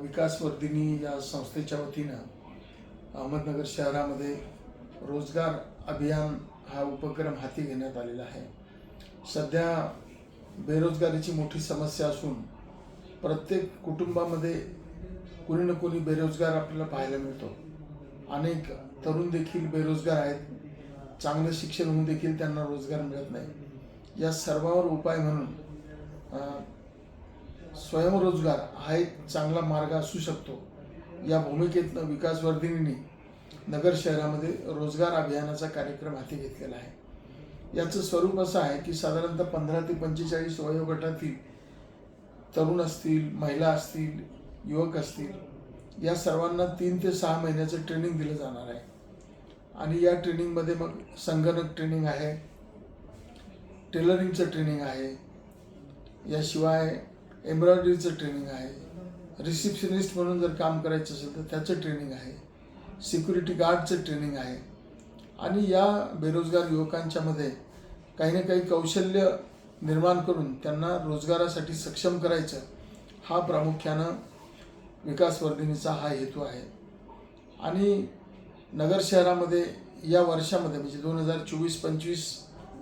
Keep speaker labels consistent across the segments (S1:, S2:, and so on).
S1: विकासवर्धिनी या संस्थेच्या वतीनं अहमदनगर शहरामध्ये रोजगार अभियान हा उपक्रम हाती घेण्यात आलेला आहे। सध्या बेरोजगारीची मोठी समस्या असून प्रत्येक कुटुंबामध्ये कोणी ना कोणी बेरोजगार आपल्याला पाहायला मिळतो। अनेक तरुण देखील बेरोजगार आहेत, चांगलं शिक्षण होऊन देखील त्यांना रोजगार मिळत नाही। या सर्वांवर उपाय म्हणून स्वयंरोजगार हा एक चांगला मार्ग असू शकतो। या भूमिकेतनं विकासवर्धिनीने नगर शहरामध्ये रोजगार अभियानाचा कार्यक्रम हाती घेतलेला आहे। याचं स्वरूप असं आहे की साधारणतः 15 ते 45 वयोगटातील तरुण असतील, महिला असतील, युवक असतील, या सर्वांना 3 ते 6 महिन्याचं ट्रेनिंग दिलं जाणार आहे। आणि या ट्रेनिंगमध्ये मग संगणक ट्रेनिंग आहे, टेलरिंगचं ट्रेनिंग आहे, याशिवाय एम्ब्रॉयडरीचं ट्रेनिंग आहे, रिसेप्शनिस्ट म्हणून जर काम करायचं असेल तर त्याचं ट्रेनिंग आहे, सिक्युरिटी गार्डचं ट्रेनिंग आहे। आणि या बेरोजगार युवकांच्यामध्ये काही ना काही कौशल्य निर्माण करून त्यांना रोजगारासाठी सक्षम करायचं, हा प्रामुख्यानं विकासवर्धिनीचा हा हेतू आहे। आणि नगर शहरामध्ये या वर्षामध्ये म्हणजे 2024-25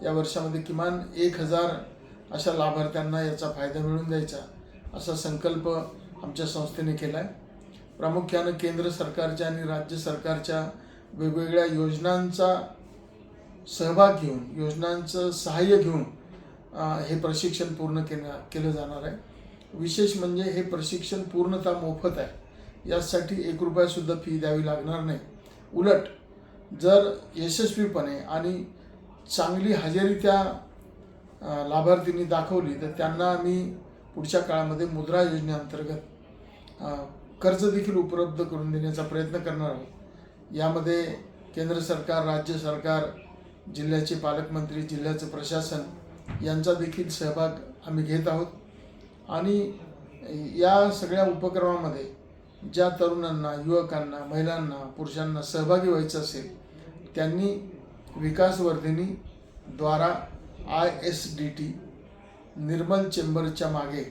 S1: या वर्षामध्ये किमान 1000 अशा लाभार्थ्यांना याचा फायदा मिळवून द्यायचा असा संकल्प आमच्या संस्थेने केला आहे। प्रामुख्यानं केंद्र सरकारच्या आणि राज्य सरकारच्या वेगवेगळ्या योजनांचा सहभाग घेऊन, योजनांचं सहाय्य घेऊन हे प्रशिक्षण पूर्ण केलं जाणार आहे। विशेष म्हणजे हे प्रशिक्षण पूर्णतः मोफत आहे। यासाठी 1 रुपयासुद्धा फी द्यावी लागणार नाही। उलट जर यशस्वीपणे आणि चांगली हजेरी त्या लाभार्थींनी दाखवली तर त्यांना आम्ही पुढच्या काळामध्ये मुद्रा योजनेअंतर्गत कर्ज देखील उपलब्ध करून देण्याचा प्रयत्न करणार आहोत। यामध्ये केंद्र सरकार, राज्य सरकार, जिल्ह्याचे पालकमंत्री, जिल्ह्याचं प्रशासन यांचा देखील सहभाग आम्ही घेत आहोत। आणि या सगळ्या उपक्रमामध्ये ज्या तरुणांना, युवकांना, महिलांना, पुरुषांना सहभागी व्हायचं असेल त्यांनी विकासवर्धिनी द्वारा ISDT निर्मल चेंबरच्या मागे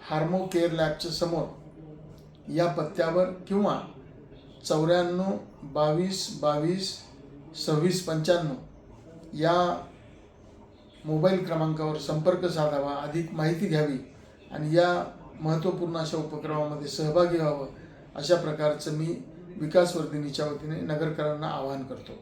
S1: हार्मो केअर लॅबच्या समोर या पत्त्यावर किंवा 94 22 22 26 95 या मोबाईल क्रमांकावर संपर्क साधावा, अधिक माहिती घ्यावी आणि या महत्त्वपूर्ण अशा उपक्रमामध्ये सहभागी व्हावं, अशा प्रकारचं मी विकासवर्धिनीच्या वतीने नगरकरांना आवाहन करतो।